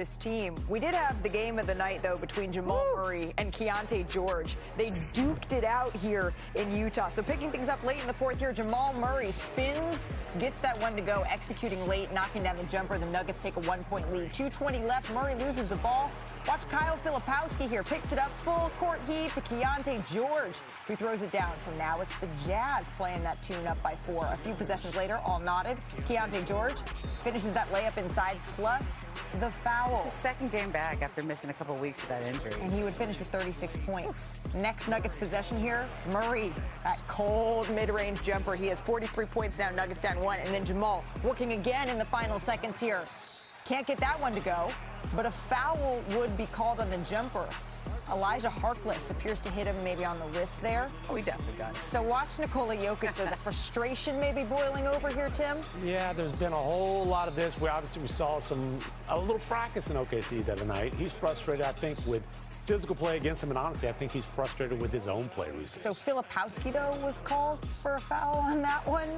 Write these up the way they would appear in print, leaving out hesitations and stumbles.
This team. We did have the game of the night, though, between Jamal Murray and Keontae George. They duked it out here in Utah. So picking things up late in the fourth here, Jamal Murray spins, gets that one to go, executing late, knocking down the jumper. The Nuggets take a 1-point lead. 2:20 left. Murray loses the ball. Watch Kyle Filipowski here. Picks it up, full court heat to Keontae George, who throws it down. So now it's the Jazz playing that tune up by 4. A few possessions later, all knotted. Keontae George finishes that layup inside, plus the foul. It's his second game back after missing a couple weeks with that injury. And he would finish with 36 points. Next Nuggets possession here, Murray, that cold mid-range jumper. He has 43 points now, Nuggets down 1. And then Jamal working again in the final seconds here. Can't get that one to go, but a foul would be called on the jumper. Elijah Harkless appears to hit him maybe on the wrist there. Oh, he definitely got it. So watch Nikola Jokic, the frustration maybe boiling over here, Tim? Yeah, there's been a whole lot of this. We saw a little fracas in OKC the other night. He's frustrated, I think, with physical play against him, and honestly, I think he's frustrated with his own play recently. So Filipowski, though, was called for a foul on that one.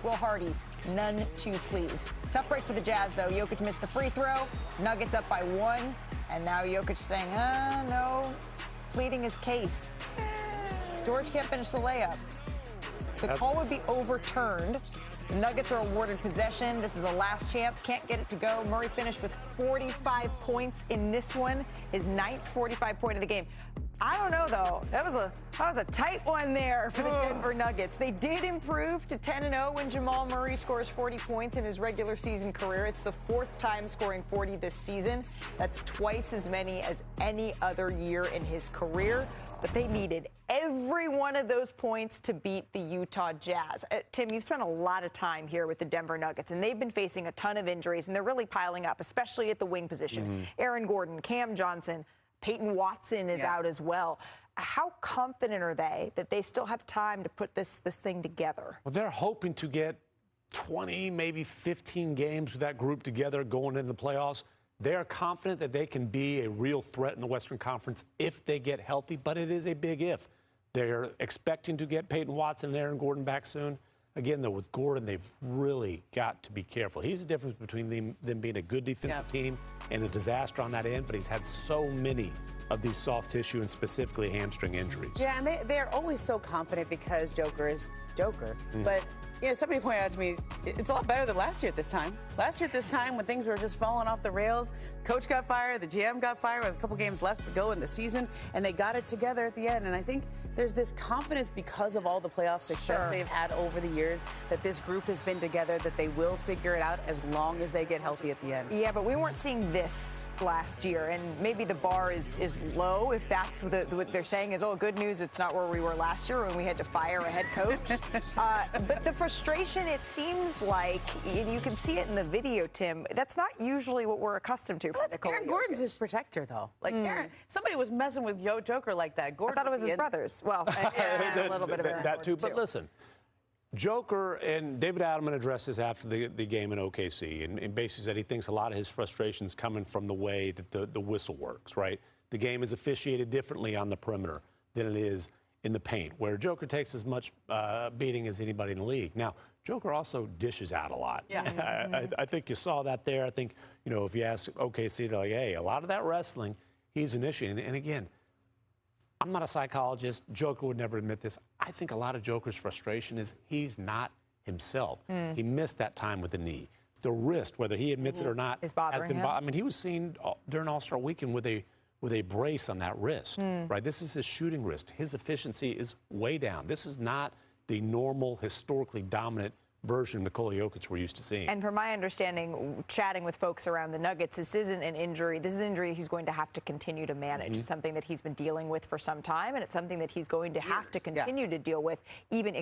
Will Hardy, none too pleased. Tough break for the Jazz, though. Jokic missed the free throw. Nuggets up by 1. And now Jokic saying, no, pleading his case. George can't finish the layup. The call would be overturned. The Nuggets are awarded possession. This is a last chance. Can't get it to go. Murray finished with 45 points in this one, his 9th 45 point of the game. I don't know, though. That was a tight one there for the Denver Nuggets. They did improve to 10-0 when Jamal Murray scores 40 points in his regular season career. It's the 4th time scoring 40 this season. That's twice as many as any other year in his career. But they needed every one of those points to beat the Utah Jazz. Tim, you've spent a lot of time here with the Denver Nuggets, and they've been facing a ton of injuries, and they're really piling up, especially at the wing position. Aaron Gordon, Cam Johnson, Peyton Watson is out as well. How confident are they that they still have time to put this thing together? Well, they're hoping to get 20, maybe 15 games with that group together going into the playoffs. They are confident that they can be a real threat in the Western Conference if they get healthy, but it is a big if. They're expecting to get Peyton Watson and Aaron Gordon back soon. Again, though, with Gordon, they've really got to be careful. He's the difference between them being a good defensive team and a disaster on that end, but he's had so many of these soft tissue and specifically hamstring injuries. Yeah, and they're always so confident because Joker is Joker. But, somebody pointed out to me, it's a lot better than last year at this time. Last year at this time, when things were just falling off the rails, coach got fired, the GM got fired with a couple games left to go in the season, and they got it together at the end. And I think there's this confidence because of all the playoff success they've had over the years that this group has been together, that they will figure it out as long as they get healthy at the end. Yeah, but we weren't seeing this last year, and maybe the bar is low if that's what they're saying is, good news, it's not where we were last year when we had to fire a head coach. But the frustration, it seems like, and you can see it in the video, Tim, that's not usually what we're accustomed to. Well, Aaron Gordon's his protector, though. Like, somebody was messing with Joker like that. Gordon, I thought it was his brothers. Well, a little bit of that too. But listen, Joker and David Adelman addressed this after the game in OKC, and basically said he thinks a lot of his frustrations coming from the way that the whistle works, right? The game is officiated differently on the perimeter than it is in the paint, where Joker takes as much beating as anybody in the league. Now, Joker also dishes out a lot. Yeah. I think you saw that there. I think, if you ask OKC, they're like, hey, a lot of that wrestling, he's initiating. And again, I'm not a psychologist. Joker would never admit this. I think a lot of Joker's frustration is he's not himself. He missed that time with the knee. The wrist, whether he admits it or not, is bothering him. I mean, he was seen during All-Star Weekend with a brace on that wrist, right? This is his shooting wrist. His efficiency is way down. This is not the normal, historically dominant version of Nikola Jokic we're used to seeing. And from my understanding, chatting with folks around the Nuggets, this isn't an injury. This is an injury he's going to have to continue to manage. It's something that he's been dealing with for some time, and it's something that he's going to have to continue to deal with even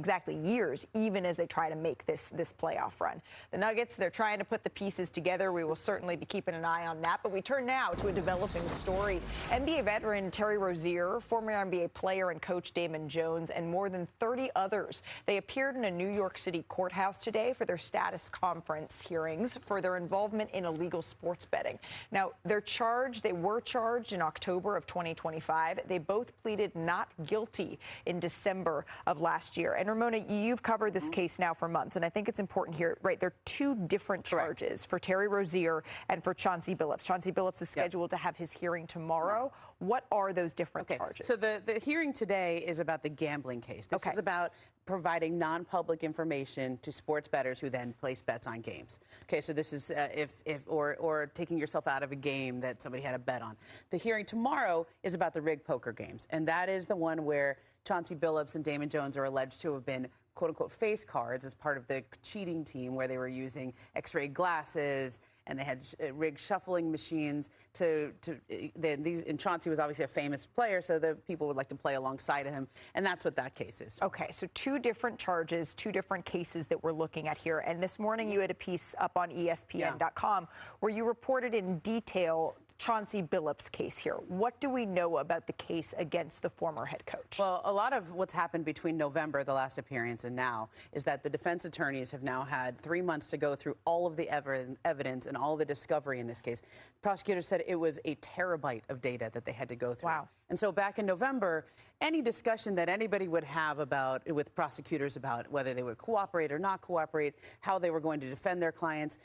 years, even as they try to make this playoff run. The Nuggets, they're trying to put the pieces together. We will certainly be keeping an eye on that. But we turn now to a developing story. NBA veteran Terry Rozier, former NBA player and coach Damon Jones, and more than 30 others. They appeared in a New York City courthouse House today for their status conference hearings for their involvement in illegal sports betting. Now, they were charged in October of 2025. They both pleaded not guilty in December of last year. And Ramona, you've covered this case now for months, and I think it's important here, right? There are two different charges for Terry Rozier and for Chauncey Billups. Chauncey Billups is scheduled to have his hearing tomorrow. What are those different charges? So the hearing today is about the gambling case. This is about providing non-public information to sports bettors who then place bets on games. Okay, so this is or taking yourself out of a game that somebody had a bet on. The hearing tomorrow is about the rigged poker games, and that is the one where Chauncey Billups and Damon Jones are alleged to have been quote-unquote face cards as part of the cheating team, where they were using x-ray glasses and they had rigged shuffling machines and Chauncey was obviously a famous player, so the people would like to play alongside of him, and that's what that case is. Okay, so two different charges, two different cases that we're looking at here. And this morning you had a piece up on ESPN.com where you reported in detail Chauncey Billups' case here. What do we know about the case against the former head coach? Well, a lot of what's happened between November, the last appearance, and now is that the defense attorneys have now had 3 months to go through all of the evidence and all the discovery in this case. Prosecutors said it was a terabyte of data that they had to go through. Wow. And so back in November, any discussion that anybody would have with prosecutors about whether they would cooperate or not cooperate, how they were going to defend their clients,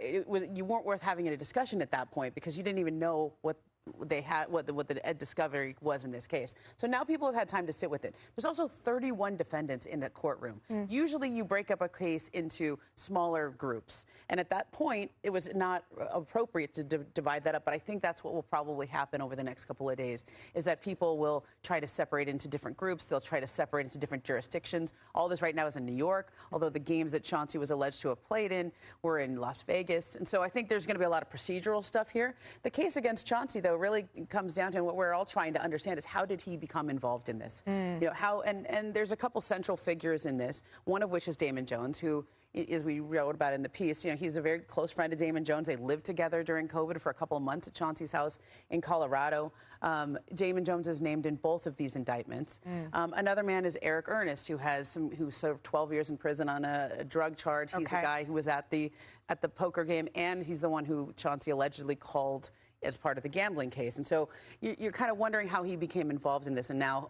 you weren't worth having a discussion at that point because you didn't even know what the discovery was in this case. So now people have had time to sit with it. There's also 31 defendants in the courtroom. Usually you break up a case into smaller groups. And at that point, it was not appropriate to divide that up. But I think that's what will probably happen over the next couple of days, is that people will try to separate into different groups. They'll try to separate into different jurisdictions. All this right now is in New York, although the games that Chauncey was alleged to have played in were in Las Vegas. And so I think there's going to be a lot of procedural stuff here. The case against Chauncey, though, really comes down to, and what we're all trying to understand is, how did he become involved in this? You know, how, and there's a couple central figures in this, one of which is Damon Jones, who, as we wrote about in the piece, you know, he's a very close friend of Damon Jones. They lived together during COVID for a couple of months at Chauncey's house in Colorado. Damon Jones is named in both of these indictments. Another man is Eric Ernest, who served 12 years in prison on a drug charge. He's the guy who was at the poker game, and he's the one who Chauncey allegedly called as part of the gambling case. And so you're kind of wondering how he became involved in this. And now,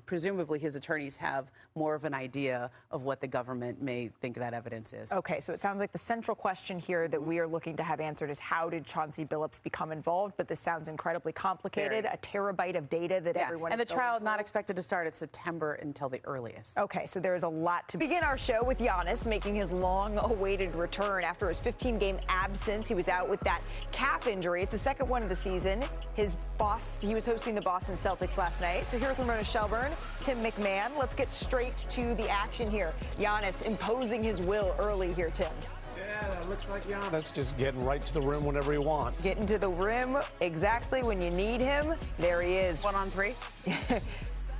presumably, his attorneys have more of an idea of what the government may think that evidence is. Okay, so it sounds like the central question here that we are looking to have answered is, how did Chauncey Billups become involved? But this sounds incredibly complicated, a terabyte of data that everyone and the trial is not expected to start at September until the earliest. Okay, so there is a lot to begin our show with Giannis making his long-awaited return after his 15-game absence. He was out with that calf injury. It's the second one of the season. He was hosting the Boston Celtics last night. So here with Ramona Shelburne, Tim McMahon. Let's get straight to the action here. Giannis imposing his will early here, Tim. Yeah, that looks like Giannis just getting right to the rim whenever he wants. Getting to the rim exactly when you need him. There he is. 1-on-3.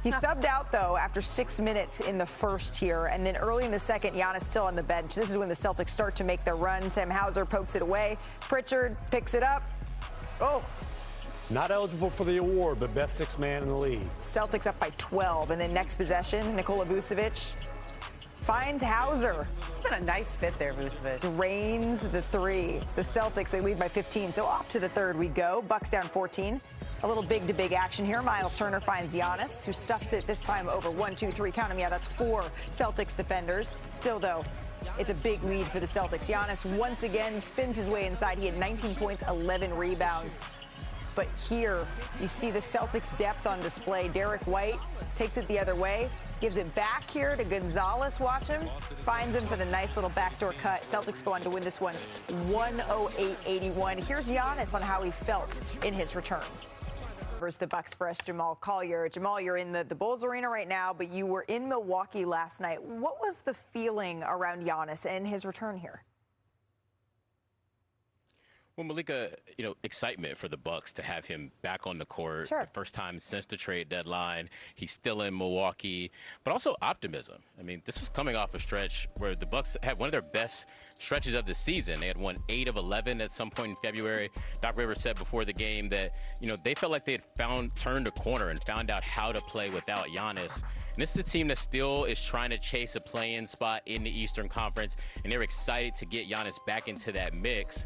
He subbed out, though, after 6 minutes in the first here, and then early in the second, Giannis still on the bench. This is when the Celtics start to make their run. Sam Hauser pokes it away. Pritchard picks it up. Oh. Not eligible for the award, but best sixth man in the league. Celtics up by 12, and then next possession, Nikola Vucevic finds Hauser. It's been a nice fit there, Vucevic. Drains the three. The Celtics, they lead by 15, so off to the third we go. Bucks down 14. A little big-to-big action here. Miles Turner finds Giannis, who stuffs it this time over 1, 2, 3. Count them. Yeah, that's 4 Celtics defenders. Still, though, it's a big lead for the Celtics. Giannis once again spins his way inside. He had 19 points, 11 rebounds. But here, you see the Celtics' depth on display. Derek White takes it the other way, gives it back here to Gonzalez. Watch him. Finds him for the nice little backdoor cut. Celtics go on to win this one 108-81. Here's Giannis on how he felt in his return. Versus the Bucks for us, Jamal Collier. Jamal, you're in the Bulls arena right now, but you were in Milwaukee last night. What was the feeling around Giannis and his return here? Well, Malika, excitement for the Bucks to have him back on the court. Sure. The first time since the trade deadline. He's still in Milwaukee, but also optimism. I mean, this was coming off a stretch where the Bucks had one of their best stretches of the season. They had won 8 of 11 at some point in February. Doc Rivers said before the game that, they felt like they had turned a corner and found out how to play without Giannis. And this is a team that still is trying to chase a play-in spot in the Eastern Conference, and they're excited to get Giannis back into that mix.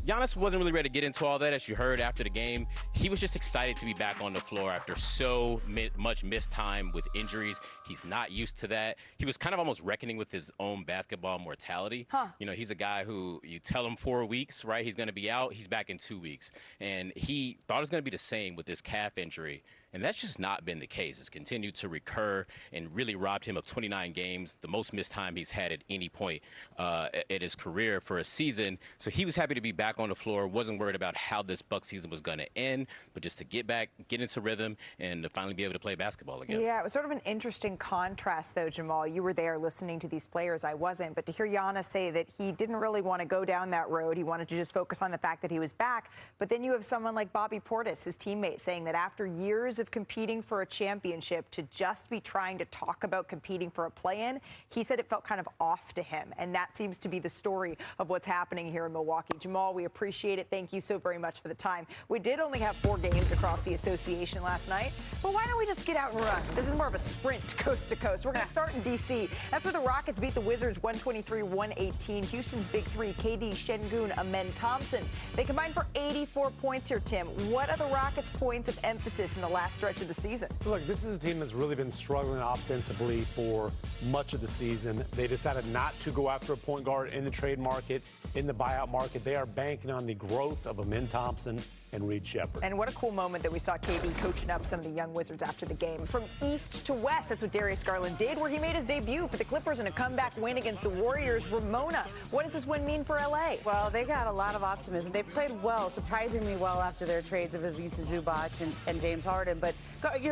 Giannis wasn't really ready to get into all that, as you heard after the game. He was just excited to be back on the floor after so much missed time with injuries. He's not used to that. He was kind of almost reckoning with his own basketball mortality. He's a guy who you tell him 4 weeks, right? He's going to be out. He's back in 2 weeks. And he thought it was going to be the same with this calf injury. And that's just not been the case. It's continued to recur and really robbed him of 29 games, the most missed time he's had at any point at his career for a season. So he was happy to be back on the floor, wasn't worried about how this Bucks season was going to end, but just to get back, get into rhythm, and to finally be able to play basketball again. Yeah, it was sort of an interesting contrast, though, Jamal. You were there listening to these players. I wasn't. But to hear Giannis say that he didn't really want to go down that road, he wanted to just focus on the fact that he was back. But then you have someone like Bobby Portis, his teammate, saying that after years of competing for a championship, to just be trying to talk about competing for a play-in, he said it felt kind of off to him. And that seems to be the story of what's happening here in Milwaukee. Jamal, we appreciate it. Thank you so very much for the time. We did only have 4 games across the association last night, but why don't we just get out and run? This is more of a sprint coast to coast. We're going to start in D.C. That's where the Rockets beat the Wizards 123-118. Houston's big 3, KD, Şengün, Amen Thompson. They combined for 84 points here, Tim. What are the Rockets' points of emphasis in the last stretch of the season? Look, this is a team that's really been struggling offensively for much of the season. They decided not to go after a point guard in the trade market, in the buyout market. They are banking on the growth of Amen Thompson and Reed Shepherd. And what a cool moment that we saw KD coaching up some of the young Wizards after the game. From east to west, that's what Darius Garland did, where he made his debut for the Clippers in a comeback win against the Warriors. Ramona, what does this win mean for L.A.? Well, they got a lot of optimism. They played well, surprisingly well, after their trades of Ivica Zubac and James Harden. But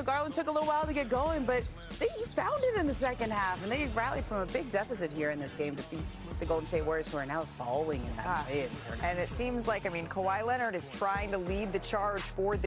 Garland took a little while to get going, but he found it in the second half, and they rallied from a big deficit here in this game to beat the Golden State Warriors, who are now falling in that tournament. And it seems like, Kawhi Leonard is trying to lead the charge for the